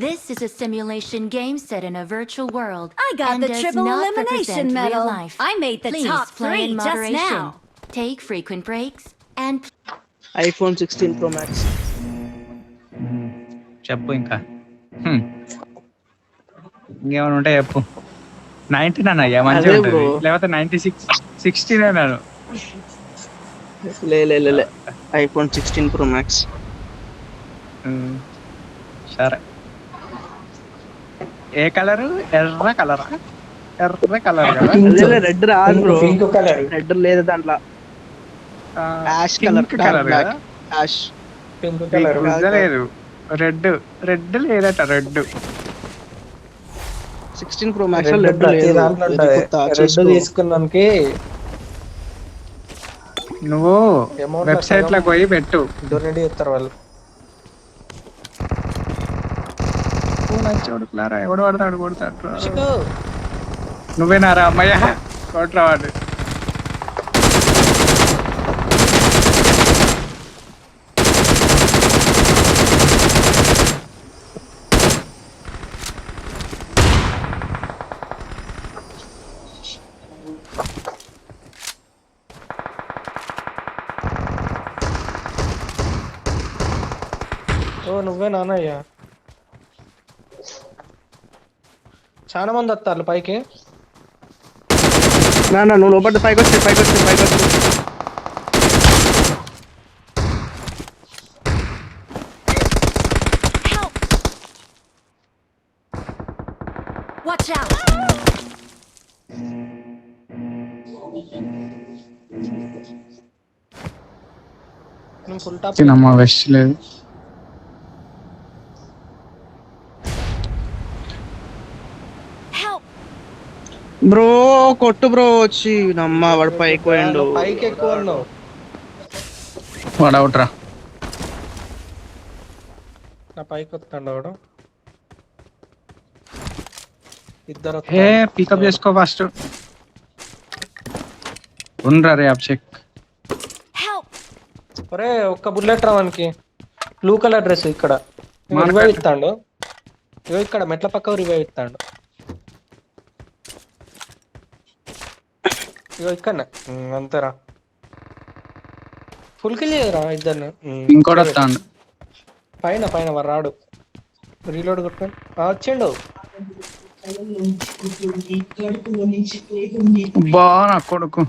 This is a simulation game set in a virtual world. I got and the does triple not elimination represent medal. real life. I made the Please top play 3 in just moderation. now. Take frequent breaks and iPhone 16 Pro Max. చెప్పు ఇంకా ఇంకేమైనా ఉంటే చెప్పు 19 అన్నయ్యా మంచిగా అదే ఉంటుంది bro. లేకపోతే 16 అన్నాను లే iPhone 16 Pro Max. సరే ఏ కలరు ఎర్ర కలరా ఎర్ర కలర్ కదా అదే రెడ్ రాదు బ్రో. పింక్ కలర్ రెడ్ లేదు దాంట్లో. Ash colour. పింక్ కలర్ కదా యాష్. పింక్ కలర్ లేదు రెడ్ లేదట రెడ్ 16 Pro Max లో రెడ్ రెడ్ ప్రతి లేదు. దాంట్లో ఇది ఉంటది. కొత్త రెడ్ చేసుకో. తీసుకున్నానికి నువ్వు Amount వెబ్సైట్ లో పోయి పెట్టు డొనేట్ చేస్తారు వాళ్ళు. నచ్చోడుకులారా ఎవడు పడతాడు కొడతాడు నువ్వేనారా అమ్మయ్య కొట్రా వాడు ఓ నువ్వే నాన్నయ్య. చాలా మంది వస్తారు పైకి. నా నువ్వు లోపల పైకి వచ్చి Help! Watch out! నువ్వు ఫుల్ టాప్ తినమ్మా వెస్ట్ లేదు Help! బ్రో కొట్టు బ్రో వచ్చి నమ్మ వాడు పైకి పోయిండు. పైకి ఎక్కువ ఉన్నావు. వాడు అవుట్రా నా పైకి వస్తాడు వాడు. ఇద్దరు ఏ పికప్ చేసుకో ఫస్ట్ ఉండరా రే అభిషేక్ Help! ఒరే ఒక్క బుల్లెట్ రావానికి. బ్లూ కలర్ డ్రెస్ ఇక్కడ మార్కెట్. రివైవ్ ఇస్తాడు. ఇగో ఇక్కడ మెట్ల పక్క రివైవ్ ఇస్తాడు. ఇగో ఇక్కడ అంతేరా. ఫుల్ కిల్ చేయరా ఇద్దరిని. ఇంకోటి వస్తాడు పైన వాడు రాడు. రీలోడ్ కొట్టుకొని వచ్చిండు. బా నా కొడుకు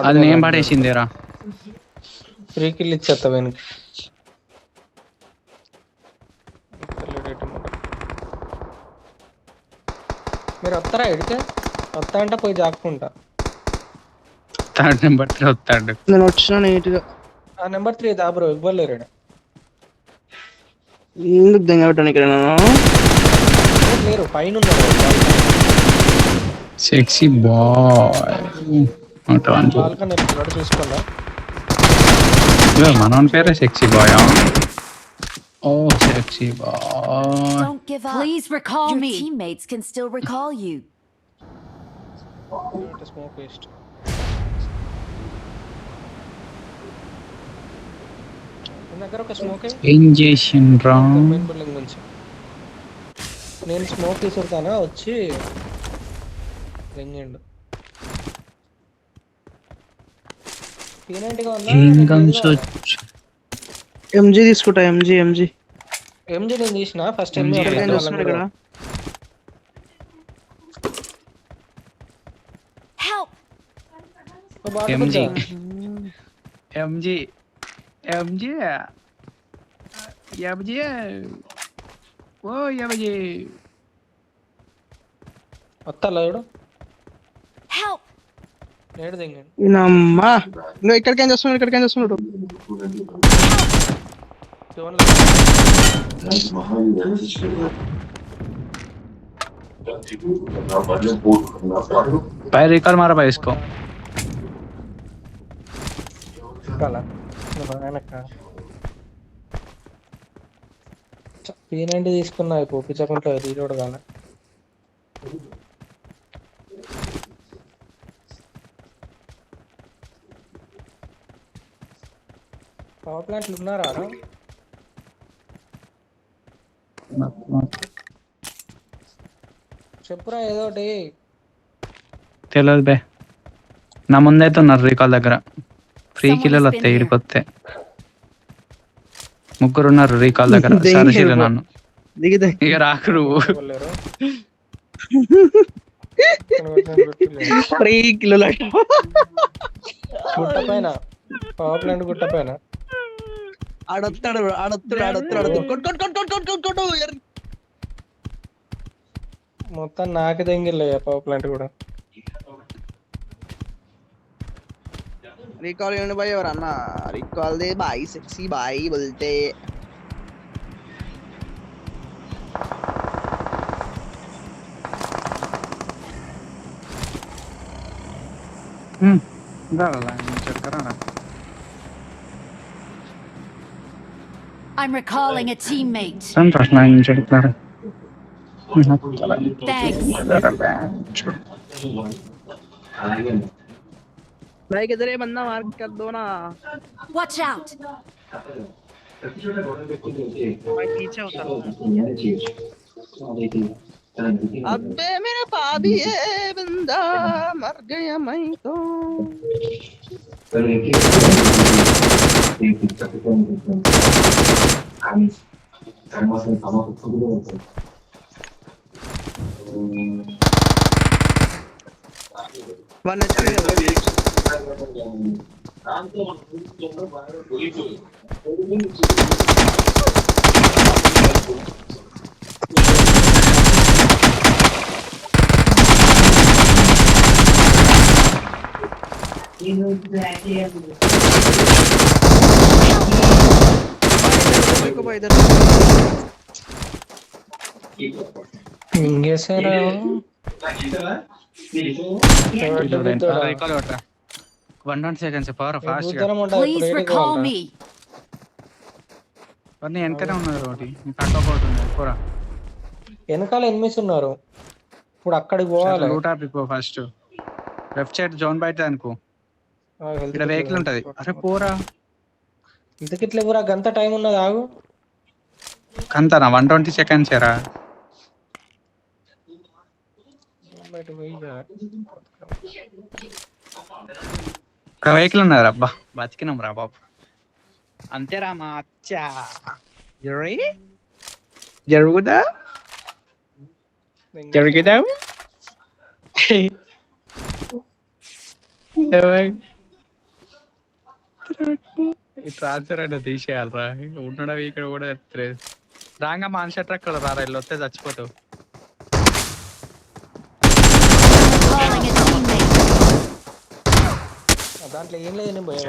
అది నేను పడేసిందేరా ఫ్రీ కిల్ ఇచ్చేస్తా వెనక్కి. మీరు వస్తారా ఎడితే వస్తా అంటే పోయి జాక్కుంటా. థర్డ్ నెంబర్ 3 వస్తాడు నేను వచ్చిన నీట్ గా. ఆ నెంబర్ 3 దా బ్రో ఇవ్వలేరు ఈడ. ఎందుకు దెంగబెట్టాను ఇక్కడ నేను? లేరు పైన ఉన్నారు. సెక్సీ బాయ్ బాల్కనీ ఎప్పుడు చూసుకోండా. మనోని పేరే సెక్సీ బాయ్ ఓ sexy boy Don't give up. Please recall me. Your teammates can still recall you. Smoke waste. దగ్గర ఒక స్మోక్ ఏం చేసిండ్రా బిల్డింగ్ నుంచి నేను స్మోక్ తీసుకుంటానా వచ్చి రింగిండు. ఎంజీ తీసుకుంటా. ఎంజీ ఎంజీ నేను తీసిన ఫస్ట్ ఎంజీ ఇక్కడ. Help! ఎంజీ ఎంజీ ఎంజీ ఎంజీ ఓ ఎంజీ వస్తా లేడు. Help! నేడు దింగండి. నమ్మా నువ్వు ఇక్కడికేం చేస్తున్నాడు? भाई रिकॉल मारा भाई इसको P90 తీసుకున్నా అయిపో పిచ్చకుంటా రీలోడ్ కాలే. పవర్ ప్లాంట్లు ఉన్నారా? చెప్పురా ఏదో ఒకటి. తెలియదు బే. నా ముందైతే ఉన్నారు రీకాల్ దగ్గర. ఫ్రీ Someone కిలోలు has been వస్తాయి here. ఇడికొస్తే. ముగ్గురు ఉన్నారు రీకాల్ దగ్గర. సరసిలు నన్ను దిగి ఇక రాకు నువ్వు. వెళ్ళారు. 3 కిలోల గుట్ట పైన పవర్ ప్లాంట్ గుట్ట పైన ఆడొత్తాడు కొట్టు మొత్తం నాకు దెంగిల్లయ్యా పవర్ ప్లాంట్ కూడా. रिकॉल करने भाई और अन्ना रिकॉल दे भाई सेक्सी भाई बोलते चेक करा ना. I'm recalling a teammate. संतोष ना चेक करा. Thanks. भाई किधर है बंदा मार कर दो ना Watch out. भाई पीछे होता अबे मेरे भाभी है बंदा मर गया मैं तो वन మింగేసారా? రీకాల్ కొట్టరా. 1 సెకండ్స్ పవర్ ఫాస్ట్ గా. దూరం ఉంటుంది. Please recall me. అన్నీ వెనకనే ఉన్నారు ఒకటి. కట్ ఆఫ్ అవుతుంది పోరా. వెనకాల ఎనిమిస్ ఉన్నారు. ఇప్పుడు అక్కడికి పోవాలి. రూట్ ఆఫ్ పో ఫస్ట్. లెఫ్ట్ సైడ్ జోన్ బయట అనుకో. ఇక్కడ వెహికల్ ఉంటది. అరే పోరా. ఇంతకిట్లే పూరా గంట టైం ఉన్నది ఆగు. కంతనా 120 సెకండ్స్ ఏరా. బయట పోయి ఒక వెహికల్ ఉన్నది అబ్బా బతికినాం రా బాబు. అంతేరా మా అచ్చా. జరుగుదా జరుగుదా ఈ ట్రాన్స్ఫర్ అంటే తీసేయాలరా. ఉండడం ఇక్కడ కూడా చెప్తలేదు. రాగా మాన్షట్ అక్కడ రారా. ఇల్లు వస్తే చచ్చిపోతావు. Calling a teammate. దాంట్లో ఏం లేదు నేను పోయే